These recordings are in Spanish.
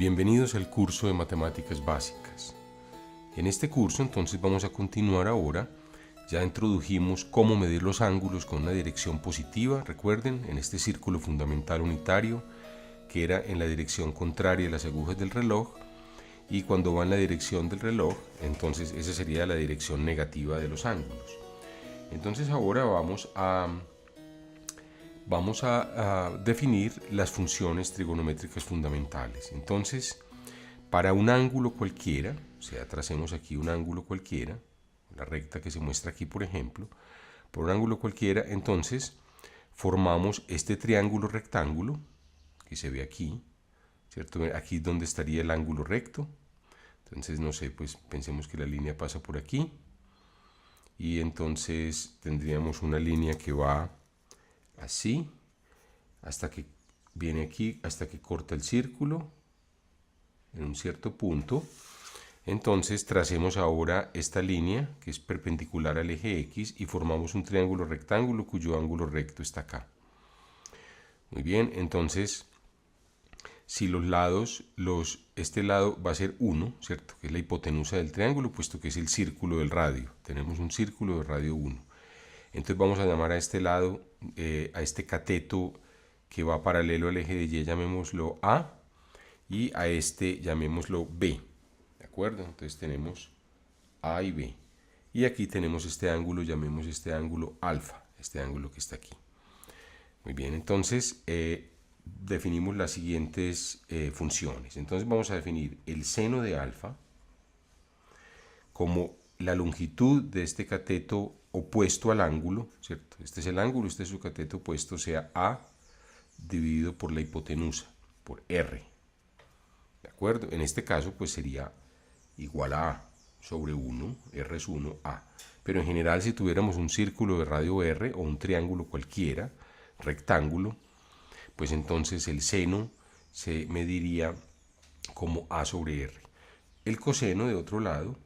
Bienvenidos al curso de Matemáticas Básicas. En este curso entonces vamos a continuar ahora. Ya introdujimos cómo medir los ángulos con una dirección positiva, recuerden, en este círculo fundamental unitario, que era en la dirección contraria de las agujas del reloj, y cuando va en la dirección del reloj, entonces esa sería la dirección negativa de los ángulos. Entonces ahora vamos a definir las funciones trigonométricas fundamentales. Entonces, para un ángulo cualquiera, o sea, tracemos aquí un ángulo cualquiera, la recta que se muestra aquí, por ejemplo, por un ángulo cualquiera, entonces formamos este triángulo rectángulo que se ve aquí, ¿cierto? Aquí es donde estaría el ángulo recto. Entonces, no sé, pues pensemos que la línea pasa por aquí y entonces tendríamos una línea que va así hasta que viene aquí, hasta que corta el círculo en un cierto punto. Entonces tracemos ahora esta línea que es perpendicular al eje X y formamos un triángulo rectángulo cuyo ángulo recto está acá. Muy bien, entonces si los lados, este lado va a ser 1, ¿cierto? Que es la hipotenusa del triángulo, puesto que es el círculo del radio. Tenemos un círculo de radio 1. Entonces vamos a llamar a este lado, a este cateto que va paralelo al eje de Y, llamémoslo A, y a este llamémoslo B. ¿De acuerdo? Entonces tenemos A y B. Y aquí tenemos este ángulo, llamemos este ángulo alfa, este ángulo que está aquí. Muy bien, entonces definimos las siguientes funciones. Entonces vamos a definir el seno de alfa como la longitud de este cateto opuesto al ángulo, ¿cierto? Este es el ángulo, este es su cateto opuesto, o sea, A dividido por la hipotenusa, por R. ¿De acuerdo? En este caso, pues sería igual a A sobre 1, R es 1, A. Pero en general, si tuviéramos un círculo de radio R o un triángulo cualquiera, rectángulo, pues entonces el seno se mediría como A sobre R. El coseno, de otro lado,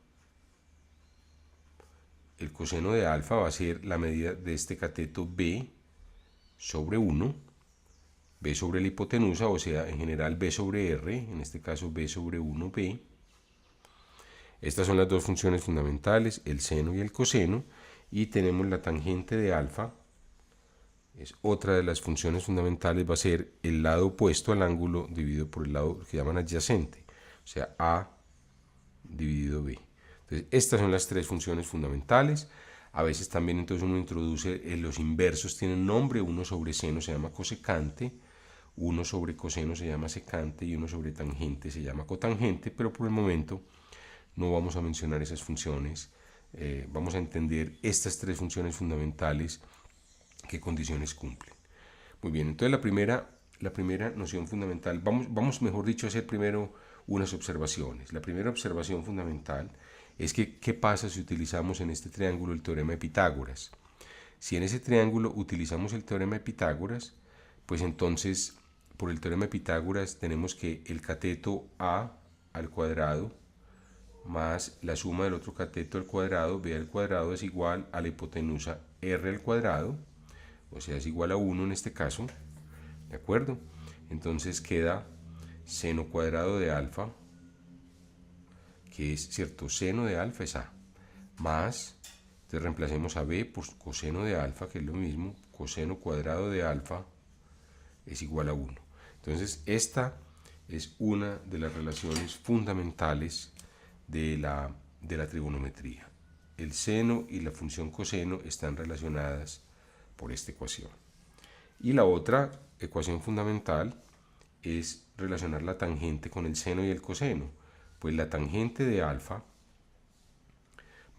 el coseno de alfa va a ser la medida de este cateto B sobre 1, B sobre la hipotenusa, o sea, en general B sobre R, en este caso B sobre 1B. Estas son las dos funciones fundamentales, el seno y el coseno, y tenemos la tangente de alfa, es otra de las funciones fundamentales, va a ser el lado opuesto al ángulo dividido por el lado que llaman adyacente, o sea, A dividido B. Entonces, estas son las tres funciones fundamentales. A veces también entonces uno introduce, los inversos tienen nombre, uno sobre seno se llama cosecante, uno sobre coseno se llama secante y uno sobre tangente se llama cotangente, pero por el momento no vamos a mencionar esas funciones. Vamos a entender estas tres funciones fundamentales, qué condiciones cumplen. Muy bien, entonces la primera noción fundamental, vamos mejor dicho a hacer primero unas observaciones. La primera observación fundamental es que qué pasa si utilizamos en este triángulo el teorema de Pitágoras. Si en ese triángulo utilizamos el teorema de Pitágoras, pues entonces por el teorema de Pitágoras tenemos que el cateto A al cuadrado más la suma del otro cateto al cuadrado, B al cuadrado, es igual a la hipotenusa R al cuadrado, o sea, es igual a 1 en este caso, ¿de acuerdo? Entonces queda seno cuadrado de alfa, que es, ¿cierto? Seno de alfa es A, más, entonces reemplacemos a B por coseno de alfa, que es lo mismo, coseno cuadrado de alfa es igual a 1. Entonces, esta es una de las relaciones fundamentales de la trigonometría. El seno y la función coseno están relacionadas por esta ecuación. Y la otra ecuación fundamental es relacionar la tangente con el seno y el coseno. Pues la tangente de alfa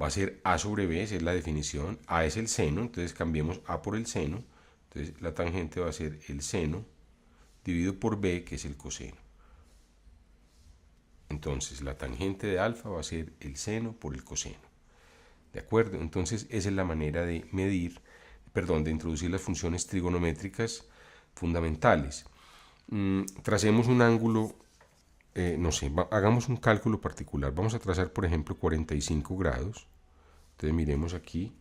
va a ser A sobre B, esa es la definición. A es el seno, entonces cambiemos A por el seno. Entonces la tangente va a ser el seno dividido por B, que es el coseno. Entonces la tangente de alfa va a ser el seno por el coseno. ¿De acuerdo? Entonces esa es la manera de medir, de introducir las funciones trigonométricas fundamentales. Tracemos un ángulo, no sé, hagamos un cálculo particular. Vamos a trazar, por ejemplo, 45 grados. Entonces miremos aquí.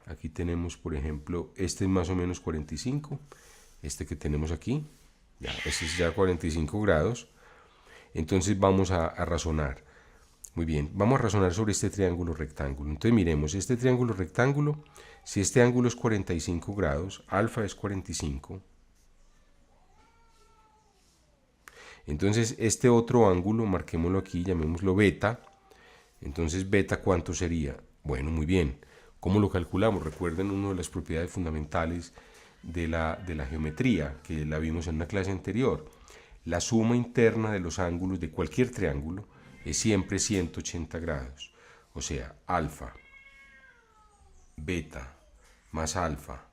Aquí tenemos, por ejemplo, este es más o menos 45. Este que tenemos aquí, ya, este es ya 45 grados. Entonces vamos a razonar. Muy bien, vamos a razonar sobre este triángulo rectángulo. Entonces miremos, este triángulo rectángulo, si este ángulo es 45 grados, alfa es 45. Entonces este otro ángulo, marquémoslo aquí, llamémoslo beta. Entonces beta, ¿cuánto sería? Bueno, muy bien. ¿Cómo lo calculamos? Recuerden una de las propiedades fundamentales de la geometría, que la vimos en una clase anterior. La suma interna de los ángulos de cualquier triángulo es siempre 180 grados. O sea, alfa, beta, más alfa,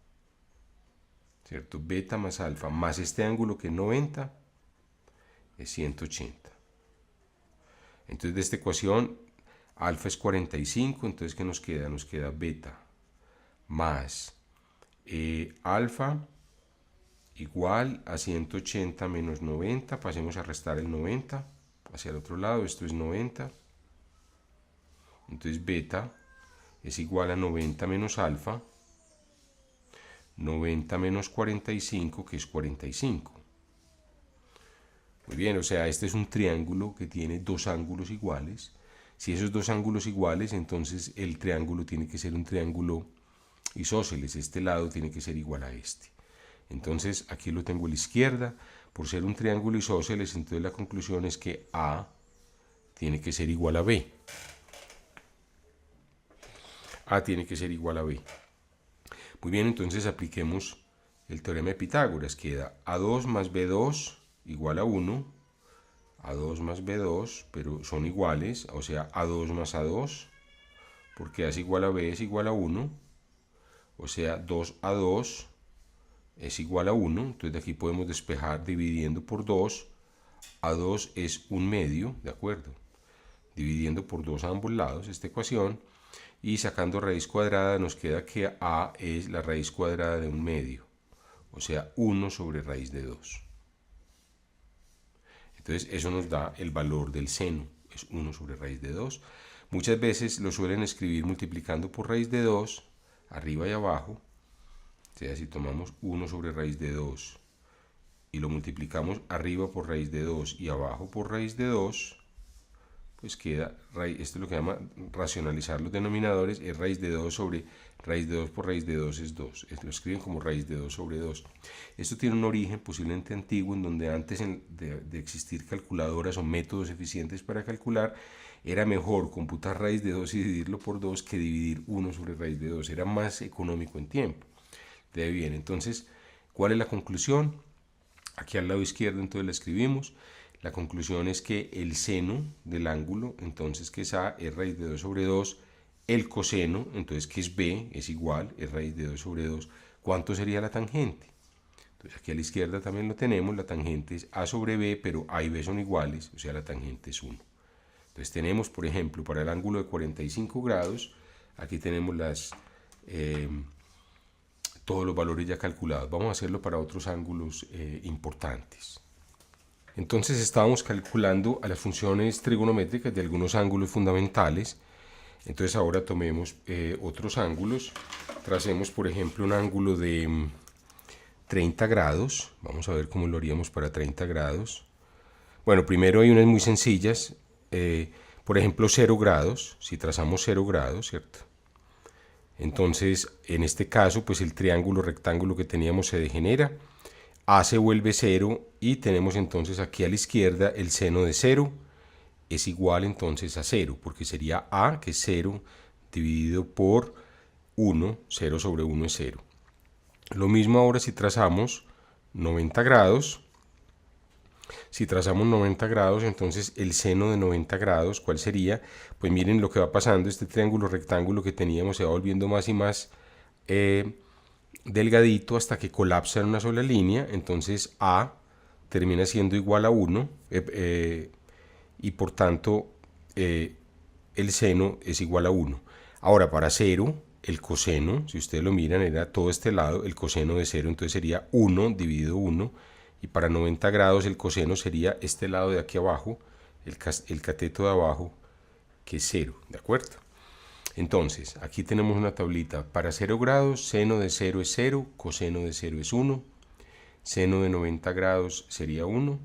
¿cierto? Beta más alfa, más este ángulo que es 90, es 180. Entonces de esta ecuación, alfa es 45, entonces ¿qué nos queda? Nos queda beta más alfa igual a 180 menos 90, pasemos a restar el 90 hacia el otro lado, esto es 90, entonces beta es igual a 90 menos alfa, 90 menos 45, que es 45. Muy bien, o sea, este es un triángulo que tiene dos ángulos iguales. Si esos dos ángulos iguales, entonces el triángulo tiene que ser un triángulo isósceles, este lado tiene que ser igual a este. Entonces aquí lo tengo a la izquierda, por ser un triángulo isósceles, entonces la conclusión es que A tiene que ser igual a B. A tiene que ser igual a B. Muy bien, entonces apliquemos el teorema de Pitágoras. Queda A2 más B2 igual a 1. A2 más B2, pero son iguales, o sea, A2 más A2, porque A es igual a B es igual a 1. O sea, 2A2 es igual a 1. Entonces de aquí podemos despejar dividiendo por 2. A2 es 1/2, ¿de acuerdo? Dividiendo por 2 a ambos lados esta ecuación. Y sacando raíz cuadrada nos queda que A es la raíz cuadrada de 1/2. O sea, 1 sobre raíz de 2. Entonces eso nos da el valor del seno. Es 1 sobre raíz de 2. Muchas veces lo suelen escribir multiplicando por raíz de 2, arriba y abajo. O sea, si tomamos 1 sobre raíz de 2 y lo multiplicamos arriba por raíz de 2 y abajo por raíz de 2, pues queda, esto es lo que llama racionalizar los denominadores, es raíz de 2 sobre raíz de 2 por raíz de 2 es 2. Lo escriben como raíz de 2 sobre 2. Esto tiene un origen posiblemente antiguo, en donde antes de existir calculadoras o métodos eficientes para calcular, era mejor computar raíz de 2 y dividirlo por 2 que dividir 1 sobre raíz de 2. Era más económico en tiempo. De bien, entonces, ¿cuál es la conclusión? Aquí al lado izquierdo entonces la escribimos. La conclusión es que el seno del ángulo, entonces que es A, es raíz de 2 sobre 2. El coseno, entonces que es B, es igual, es raíz de 2 sobre 2. ¿Cuánto sería la tangente? Entonces aquí a la izquierda también lo tenemos. La tangente es A sobre B, pero A y B son iguales, o sea la tangente es 1. Entonces tenemos, por ejemplo, para el ángulo de 45 grados, aquí tenemos todos los valores ya calculados. Vamos a hacerlo para otros ángulos importantes. Entonces estábamos calculando a las funciones trigonométricas de algunos ángulos fundamentales. Entonces ahora tomemos otros ángulos. Tracemos, por ejemplo, un ángulo de 30 grados. Vamos a ver cómo lo haríamos para 30 grados. Bueno, primero hay unas muy sencillas. Por ejemplo, 0 grados. Si trazamos 0 grados, ¿cierto? Entonces, en este caso, pues el triángulo rectángulo que teníamos se degenera. A se vuelve 0 y tenemos entonces aquí a la izquierda el seno de 0 es igual entonces a 0, porque sería A, que es 0, dividido por 1, 0 sobre 1 es 0. Lo mismo ahora si trazamos 90 grados. Si trazamos 90 grados, entonces el seno de 90 grados, ¿cuál sería? Pues miren lo que va pasando, este triángulo rectángulo que teníamos se va volviendo más y más delgadito hasta que colapsa en una sola línea. Entonces A termina siendo igual a 1 y por tanto el seno es igual a 1. Ahora para 0, el coseno, si ustedes lo miran, era todo este lado, el coseno de 0, entonces sería 1 dividido 1. Y para 90 grados el coseno sería este lado de aquí abajo, el cateto de abajo, que es 0, ¿de acuerdo? Entonces, aquí tenemos una tablita. Para 0 grados, seno de 0 es 0, coseno de 0 es 1, seno de 90 grados sería 1,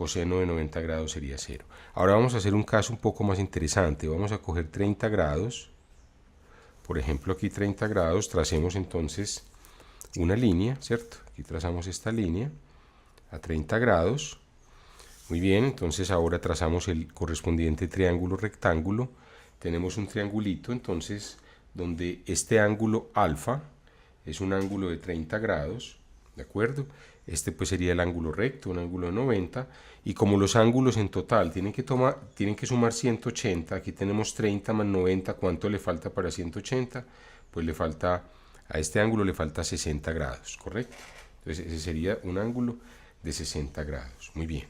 coseno de 90 grados sería 0. Ahora vamos a hacer un caso un poco más interesante. Vamos a coger 30 grados. Por ejemplo, aquí 30 grados, tracemos entonces una línea, ¿cierto? Aquí trazamos esta línea a 30 grados. Muy bien, entonces ahora trazamos el correspondiente triángulo rectángulo. Tenemos un triangulito, entonces, donde este ángulo alfa es un ángulo de 30 grados, ¿de acuerdo? Este pues sería el ángulo recto, un ángulo de 90, y como los ángulos en total tienen que sumar 180, aquí tenemos 30 más 90, ¿cuánto le falta para 180? Pues le falta, a este ángulo le falta 60 grados, ¿correcto? Entonces ese sería un ángulo de 60 grados, muy bien.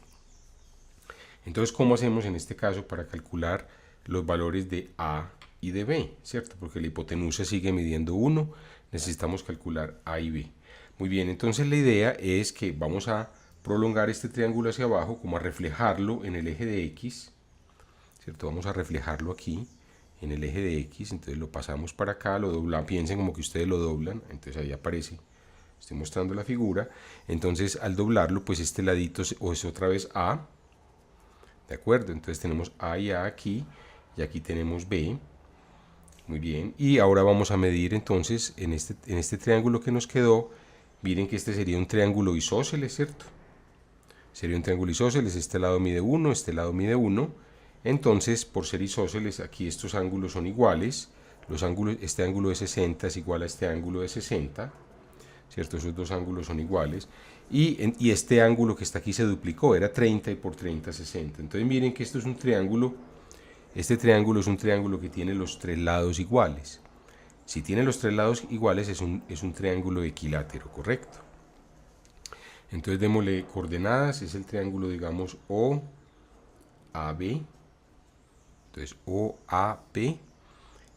Entonces, ¿cómo hacemos en este caso para calcular los valores de A y de B? ¿Cierto? Porque la hipotenusa sigue midiendo 1, necesitamos calcular A y B. Muy bien, entonces la idea es que vamos a prolongar este triángulo hacia abajo, como a reflejarlo en el eje de X, ¿cierto? Vamos a reflejarlo aquí, en el eje de X, entonces lo pasamos para acá, lo doblan, piensen como que ustedes lo doblan, entonces ahí aparece, estoy mostrando la figura, entonces al doblarlo, pues este ladito es otra vez A, ¿de acuerdo? Entonces tenemos A y A aquí, y aquí tenemos B. Muy bien, y ahora vamos a medir entonces en este triángulo que nos quedó. Miren que este sería un triángulo isósceles, ¿cierto? Sería un triángulo isósceles, este lado mide 1, este lado mide 1. Entonces, por ser isósceles, aquí estos ángulos son iguales. Este ángulo de 60 es igual a este ángulo de 60, ¿cierto? Esos dos ángulos son iguales. Y este ángulo que está aquí se duplicó, era 30 y por 30, 60. Entonces miren que esto es un triángulo, este triángulo es un triángulo que tiene los tres lados iguales. Si tiene los tres lados iguales es un triángulo equilátero, ¿correcto? Entonces démosle coordenadas, es el triángulo, digamos, OAB. Entonces OAB.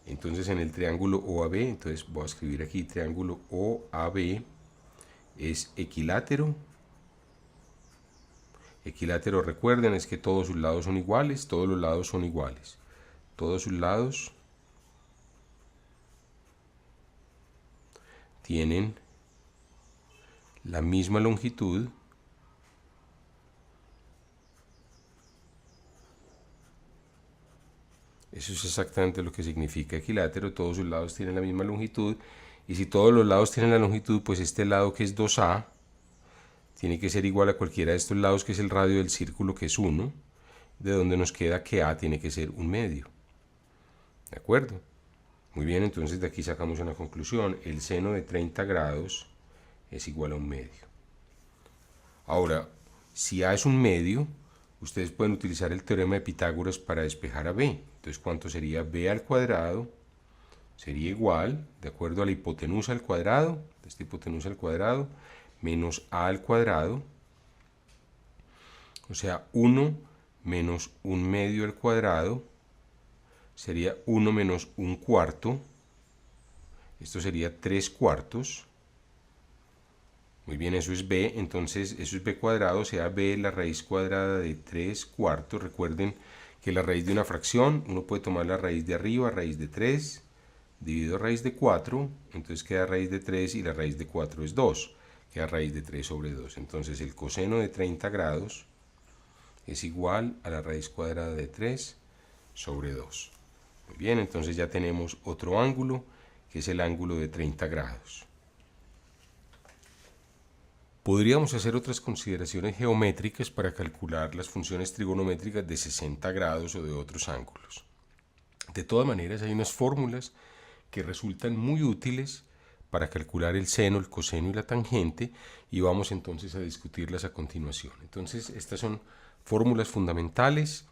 Entonces en el triángulo OAB, entonces voy a escribir aquí triángulo OAB es equilátero. Equilátero, recuerden, es que todos sus lados son iguales, todos los lados son iguales. Todos sus lados tienen la misma longitud Eso es exactamente lo que significa equilátero, todos sus lados tienen la misma longitud, y si todos los lados tienen la longitud, pues este lado que es 2A tiene que ser igual a cualquiera de estos lados, que es el radio del círculo, que es 1, de donde nos queda que A tiene que ser 1/2. ¿De acuerdo? Muy bien, entonces de aquí sacamos una conclusión, el seno de 30 grados es igual a 1/2. Ahora, si A es 1/2, ustedes pueden utilizar el teorema de Pitágoras para despejar a B. Entonces, ¿cuánto sería? B al cuadrado sería igual, de acuerdo a la hipotenusa al cuadrado, esta hipotenusa al cuadrado, menos A al cuadrado, o sea, 1 menos 1/2 al cuadrado, sería 1 menos 1/4, esto sería 3/4. Muy bien, eso es B, entonces eso es B cuadrado, o sea, B es la raíz cuadrada de 3/4. Recuerden que la raíz de una fracción, uno puede tomar la raíz de arriba, raíz de 3, dividido raíz de 4, entonces queda raíz de 3 y la raíz de 4 es 2, queda raíz de 3 sobre 2. Entonces el coseno de 30 grados es igual a la raíz cuadrada de 3 sobre 2. Muy bien, entonces ya tenemos otro ángulo, que es el ángulo de 30 grados. Podríamos hacer otras consideraciones geométricas para calcular las funciones trigonométricas de 60 grados o de otros ángulos. De todas maneras, hay unas fórmulas que resultan muy útiles para calcular el seno, el coseno y la tangente, y vamos entonces a discutirlas a continuación. Entonces, estas son fórmulas fundamentales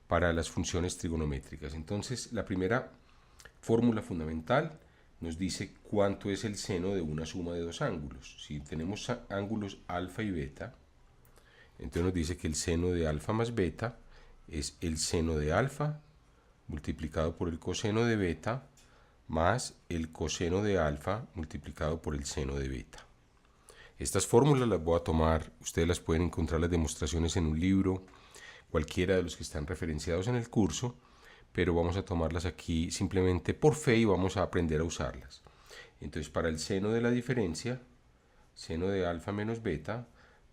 para las funciones trigonométricas. Entonces, la primera fórmula fundamental nos dice cuánto es el seno de una suma de dos ángulos. Si tenemos ángulos alfa y beta, entonces nos dice que el seno de alfa más beta es el seno de alfa multiplicado por el coseno de beta más el coseno de alfa multiplicado por el seno de beta. Estas fórmulas las voy a tomar, ustedes las pueden encontrar las demostraciones en un libro, cualquiera de los que están referenciados en el curso, pero vamos a tomarlas aquí simplemente por fe y vamos a aprender a usarlas. Entonces, para el seno de la diferencia, seno de alfa menos beta,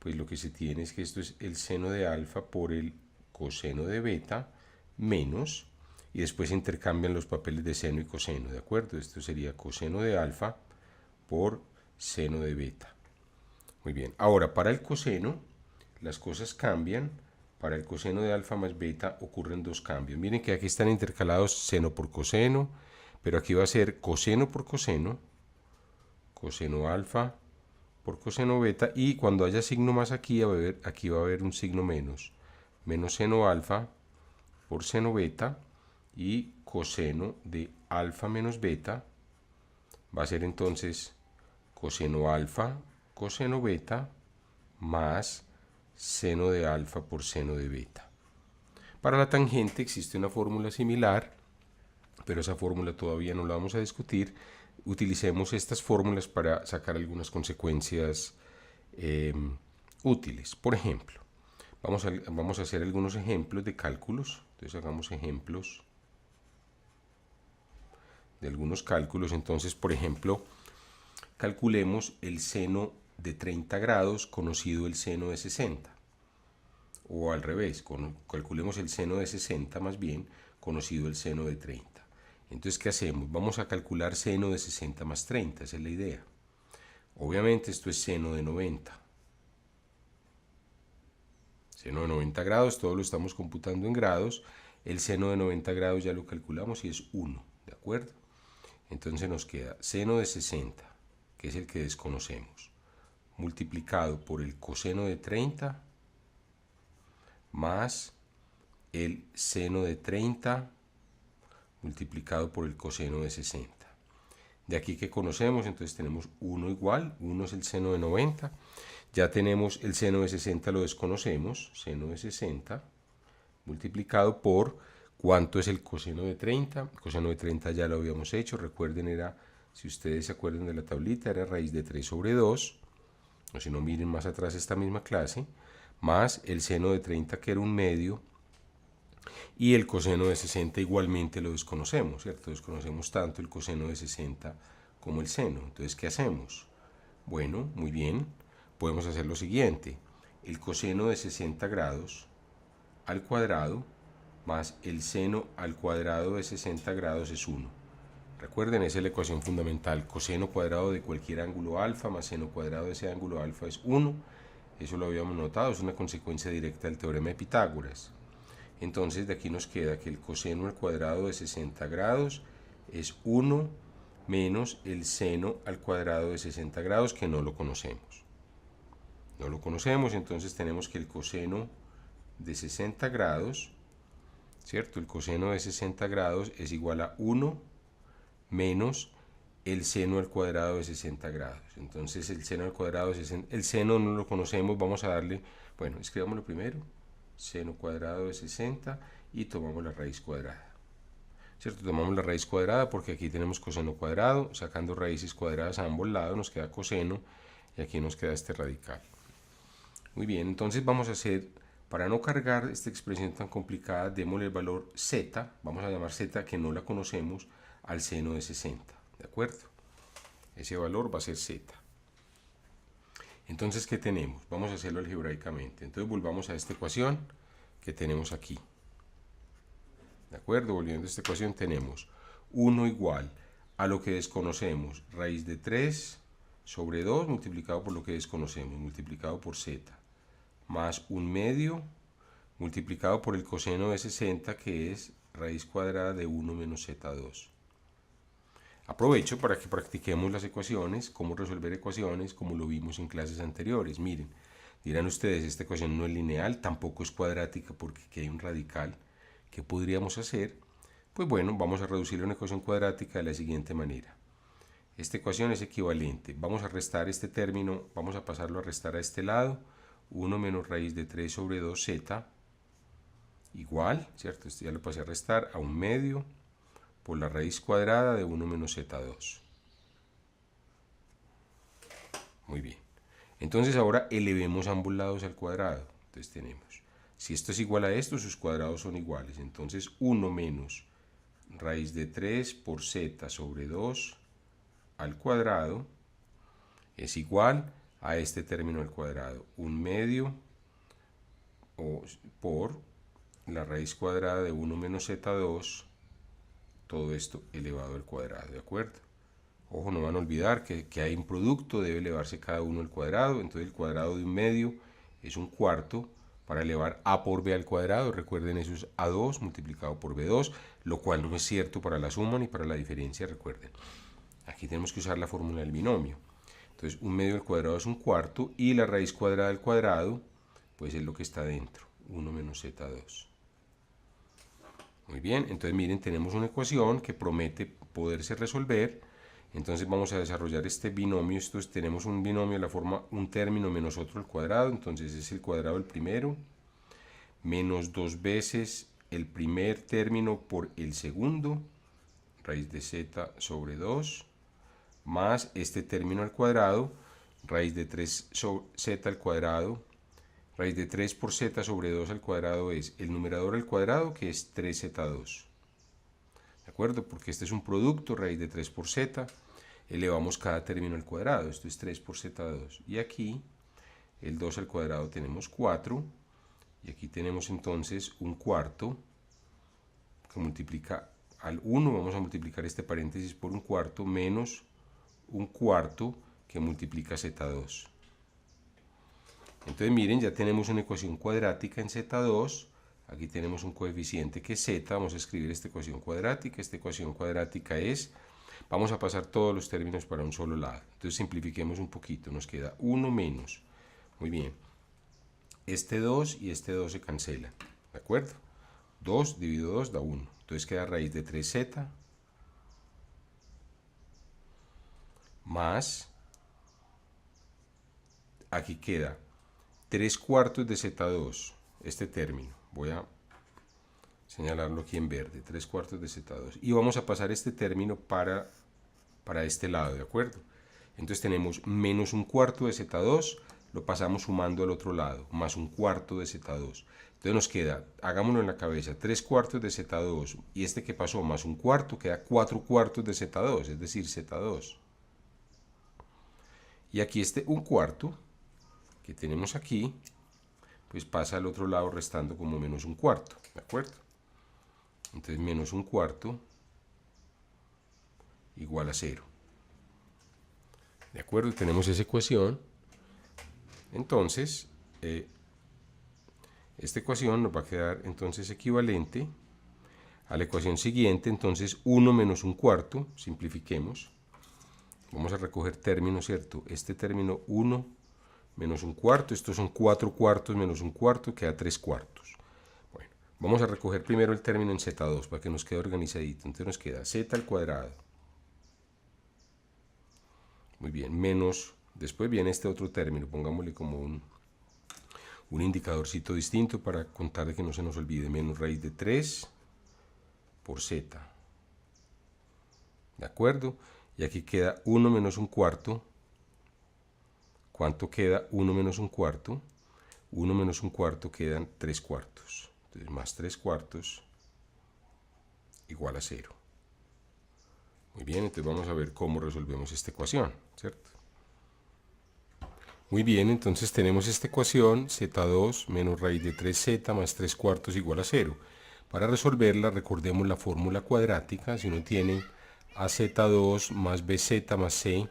pues lo que se tiene es que esto es el seno de alfa por el coseno de beta menos, y después se intercambian los papeles de seno y coseno, ¿de acuerdo? Esto sería coseno de alfa por seno de beta. Muy bien, ahora para el coseno las cosas cambian. Para el coseno de alfa más beta ocurren dos cambios. Miren que aquí están intercalados seno por coseno, pero aquí va a ser coseno por coseno, coseno alfa por coseno beta, y cuando haya signo más aquí va a haber un signo menos, menos seno alfa por seno beta, y coseno de alfa menos beta va a ser entonces coseno alfa coseno beta más seno de alfa por seno de beta. Para la tangente existe una fórmula similar, pero esa fórmula todavía no la vamos a discutir. Utilicemos estas fórmulas para sacar algunas consecuencias útiles. Por ejemplo, vamos a hacer algunos ejemplos de cálculos. Entonces hagamos ejemplos de algunos cálculos. Entonces, por ejemplo, calculemos el seno de 30 grados conocido el seno de 60. O al revés, calculemos el seno de 60 más bien conocido el seno de 30. Entonces, ¿qué hacemos? Vamos a calcular seno de 60 más 30, esa es la idea. Obviamente esto es seno de 90. Seno de 90 grados, todo lo estamos computando en grados. El seno de 90 grados ya lo calculamos y es 1, ¿de acuerdo? Entonces nos queda seno de 60, que es el que desconocemos, multiplicado por el coseno de 30 más el seno de 30 multiplicado por el coseno de 60. De aquí que conocemos, entonces tenemos 1 igual, 1 es el seno de 90, ya tenemos el seno de 60, lo desconocemos, seno de 60 multiplicado por, ¿cuánto es el coseno de 30? El coseno de 30 ya lo habíamos hecho, recuerden, era, si ustedes se acuerdan de la tablita, era raíz de 3 sobre 2, o si no miren más atrás esta misma clase, más el seno de 30 que era un medio, y el coseno de 60 igualmente lo desconocemos, ¿cierto? Desconocemos tanto el coseno de 60 como el seno. Entonces, ¿qué hacemos? Bueno, muy bien, podemos hacer lo siguiente. El coseno de 60 grados al cuadrado más el seno al cuadrado de 60 grados es 1. Recuerden, esa es la ecuación fundamental. Coseno cuadrado de cualquier ángulo alfa más seno cuadrado de ese ángulo alfa es 1. Eso lo habíamos notado, es una consecuencia directa del teorema de Pitágoras. Entonces de aquí nos queda que el coseno al cuadrado de 60 grados es 1 menos el seno al cuadrado de 60 grados, que no lo conocemos. No lo conocemos, entonces tenemos que el coseno de 60 grados, ¿cierto? El coseno de 60 grados es igual a 1 menos el seno al cuadrado de 60 grados. Entonces el seno al cuadrado de 60, el seno no lo conocemos, vamos a darle, bueno, escribámoslo primero, seno cuadrado de 60 y tomamos la raíz cuadrada. ¿Cierto? Tomamos la raíz cuadrada porque aquí tenemos coseno cuadrado, sacando raíces cuadradas a ambos lados nos queda coseno y aquí nos queda este radical. Muy bien, entonces vamos a hacer, para no cargar esta expresión tan complicada, démosle el valor z, vamos a llamar z que no la conocemos, al seno de 60, ¿de acuerdo? Ese valor va a ser z. Entonces, ¿qué tenemos? Vamos a hacerlo algebraicamente. Entonces, volvamos a esta ecuación que tenemos aquí. ¿De acuerdo? Volviendo a esta ecuación, tenemos 1 igual a lo que desconocemos, raíz de 3 sobre 2 multiplicado por lo que desconocemos, multiplicado por z, más 1 medio multiplicado por el coseno de 60, que es raíz cuadrada de 1 menos z2. Aprovecho para que practiquemos las ecuaciones, cómo resolver ecuaciones, como lo vimos en clases anteriores. Miren, dirán ustedes, esta ecuación no es lineal, tampoco es cuadrática porque aquí hay un radical. ¿Qué podríamos hacer? Pues bueno, vamos a reducir una ecuación cuadrática de la siguiente manera. Esta ecuación es equivalente. Vamos a restar este término, vamos a pasarlo a restar a este lado. 1 menos raíz de 3 sobre 2z igual, ¿cierto? Esto ya lo pasé a restar a 1 medio por la raíz cuadrada de 1 menos z2. Muy bien. Entonces ahora elevemos ambos lados al cuadrado. Entonces tenemos, si esto es igual a esto, sus cuadrados son iguales. Entonces 1 menos raíz de 3 por z sobre 2 al cuadrado es igual a este término al cuadrado. 1/2 o por la raíz cuadrada de 1 menos z2, todo esto elevado al cuadrado, ¿de acuerdo? Ojo, no van a olvidar que hay un producto, debe elevarse cada uno al cuadrado, entonces el cuadrado de 1/2 es 1/4 para elevar a por b al cuadrado, recuerden eso es a2 multiplicado por b2, lo cual no es cierto para la suma ni para la diferencia, recuerden. Aquí tenemos que usar la fórmula del binomio. Entonces 1/2 al cuadrado es 1/4 y la raíz cuadrada al cuadrado pues es lo que está dentro, 1 menos z2. Muy bien, entonces miren, tenemos una ecuación que promete poderse resolver. Entonces vamos a desarrollar este binomio. Tenemos un binomio de la forma un término menos otro al cuadrado. Entonces es el cuadrado del primero menos 2 veces el primer término por el segundo, raíz de z sobre 2, más este término al cuadrado, raíz de 3 sobre z al cuadrado. Raíz de 3 por z sobre 2 al cuadrado es el numerador al cuadrado, que es 3z2. ¿De acuerdo? Porque este es un producto, raíz de 3 por z, elevamos cada término al cuadrado, esto es 3 por z2. Y aquí, el 2 al cuadrado tenemos 4, y aquí tenemos entonces 1/4, que multiplica al 1, vamos a multiplicar este paréntesis por 1/4, menos 1/4, que multiplica z2. Entonces miren, ya tenemos una ecuación cuadrática en z2, aquí tenemos un coeficiente que es z, vamos a escribir esta ecuación cuadrática es, vamos a pasar todos los términos para un solo lado, entonces simplifiquemos un poquito, nos queda 1 menos, muy bien, este 2 y este 2 se cancelan, ¿de acuerdo? 2 dividido 2 da 1, entonces queda raíz de 3z, más, aquí queda 3/4 de z2, este término, voy a señalarlo aquí en verde, 3/4 de z2, y vamos a pasar este término para este lado, ¿de acuerdo? Entonces tenemos menos 1/4 de z2, lo pasamos sumando al otro lado, más 1/4 de z2, entonces nos queda, hagámoslo en la cabeza, 3/4 de z2, y este que pasó más 1/4, queda 4/4 de z2, es decir, z2, y aquí este 1/4 que tenemos aquí, pues pasa al otro lado restando como menos 1/4, ¿de acuerdo? Entonces menos 1/4 igual a 0. ¿De acuerdo? Tenemos esa ecuación. Entonces, esta ecuación nos va a quedar entonces equivalente a la ecuación siguiente. Entonces 1 menos 1/4, simplifiquemos. Vamos a recoger términos, ¿cierto? Este término 1 menos 1/4, estos son 4/4 menos 1/4, queda 3/4. Bueno, vamos a recoger primero el término en z2 para que nos quede organizadito. Entonces nos queda z al cuadrado. Muy bien, menos, después viene este otro término, pongámosle como un indicadorcito distinto para contar de que no se nos olvide, menos raíz de 3 por z. ¿De acuerdo? Y aquí queda 1 menos 1/4. ¿Cuánto queda 1 menos 1/4? 1 menos 1/4 quedan 3/4. Entonces más 3/4 igual a 0. Muy bien, entonces vamos a ver cómo resolvemos esta ecuación, ¿cierto? Muy bien, entonces tenemos esta ecuación, z2 menos raíz de 3z más 3/4 igual a 0. Para resolverla, recordemos la fórmula cuadrática, si uno tiene az2 más bz más c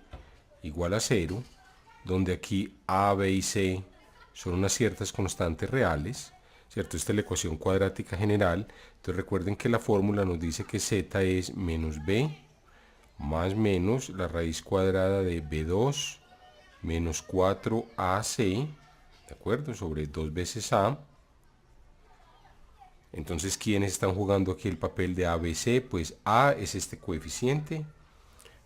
igual a 0, donde aquí a, b y c son unas ciertas constantes reales, ¿cierto? Esta es la ecuación cuadrática general, entonces recuerden que la fórmula nos dice que z es menos b más menos la raíz cuadrada de b2 menos 4ac, ¿de acuerdo? Sobre 2 veces a. Entonces, ¿quiénes están jugando aquí el papel de ABC? Pues a es este coeficiente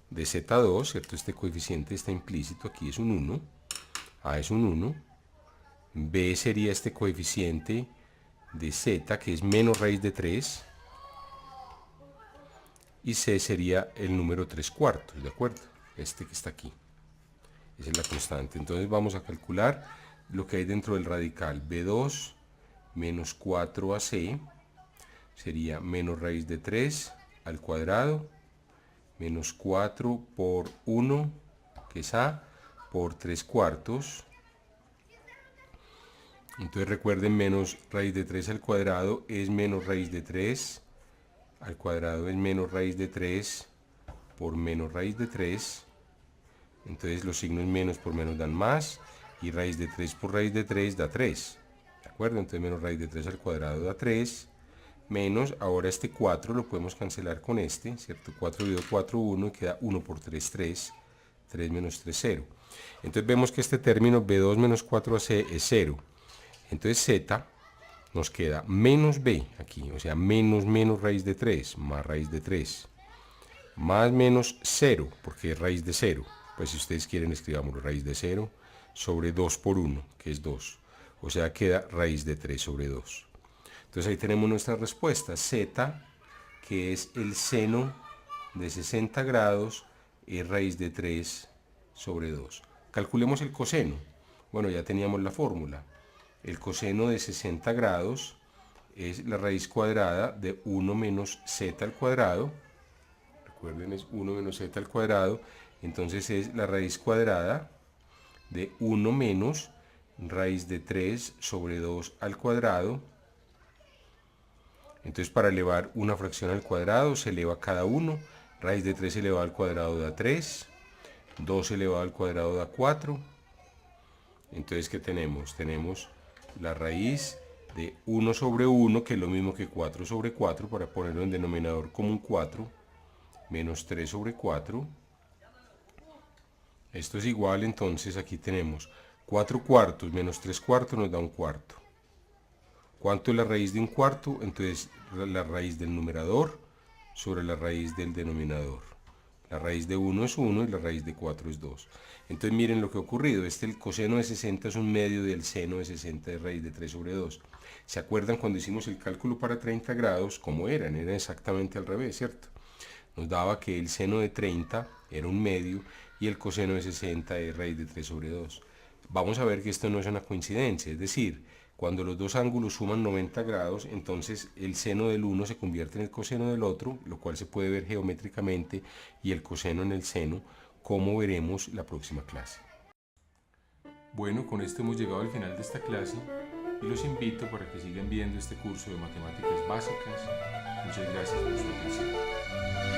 de z2, ¿cierto? Este coeficiente está implícito, aquí es un 1, a es un 1, b sería este coeficiente de z, que es menos raíz de 3, y c sería el número 3/4, ¿de acuerdo? Este que está aquí. Esa es la constante. Entonces vamos a calcular lo que hay dentro del radical. B2 menos 4ac sería menos raíz de 3 al cuadrado, menos 4 por 1, que es a, por 3/4. Entonces recuerden, menos raíz de 3 al cuadrado es menos raíz de 3 al cuadrado es menos raíz de 3 por menos raíz de 3. Entonces los signos menos por menos dan más, y raíz de 3 por raíz de 3 da 3. ¿De acuerdo? Entonces menos raíz de 3 al cuadrado da 3. Menos, ahora este 4 lo podemos cancelar con este, ¿cierto? 4 dividido 4, 1, y queda 1 por 3, 3. 3 menos 3, 0. Entonces vemos que este término b2 menos 4ac es 0. Entonces z nos queda menos b aquí, o sea, menos raíz de 3, más raíz de 3, más menos 0, porque es raíz de 0. Pues si ustedes quieren, escribámoslo, raíz de 0 sobre 2 por 1, que es 2. O sea, queda raíz de 3 sobre 2. Entonces ahí tenemos nuestra respuesta. Z, que es el seno de 60 grados, es raíz de 3 sobre 2. Calculemos el coseno. Bueno, ya teníamos la fórmula. El coseno de 60 grados es la raíz cuadrada de 1 menos z al cuadrado. Recuerden, es 1 menos z al cuadrado. Entonces es la raíz cuadrada de 1 menos raíz de 3 sobre 2 al cuadrado. Entonces para elevar una fracción al cuadrado se eleva cada uno. Raíz de 3 elevado al cuadrado da 3. 2 elevado al cuadrado da 4. Entonces, ¿qué tenemos? Tenemos la raíz de 1 sobre 1, que es lo mismo que 4 sobre 4, para ponerlo en denominador como un 4, menos 3 sobre 4. Esto es igual, entonces aquí tenemos 4 cuartos menos 3 cuartos nos da un cuarto. ¿Cuánto es la raíz de un cuarto? Entonces la raíz del numerador sobre la raíz del denominador. La raíz de 1 es 1 y la raíz de 4 es 2. Entonces miren lo que ha ocurrido. El coseno de 60 es un medio del seno de 60 de raíz de 3 sobre 2. ¿Se acuerdan cuando hicimos el cálculo para 30 grados? ¿Cómo eran? Era exactamente al revés, ¿cierto? Nos daba que el seno de 30 era un medio y el coseno de 60 es raíz de 3 sobre 2. Vamos a ver que esto no es una coincidencia, es decir, cuando los dos ángulos suman 90 grados, entonces el seno del uno se convierte en el coseno del otro, lo cual se puede ver geométricamente, y el coseno en el seno, como veremos la próxima clase. Bueno, con esto hemos llegado al final de esta clase y los invito para que sigan viendo este curso de matemáticas básicas. Muchas gracias por su atención.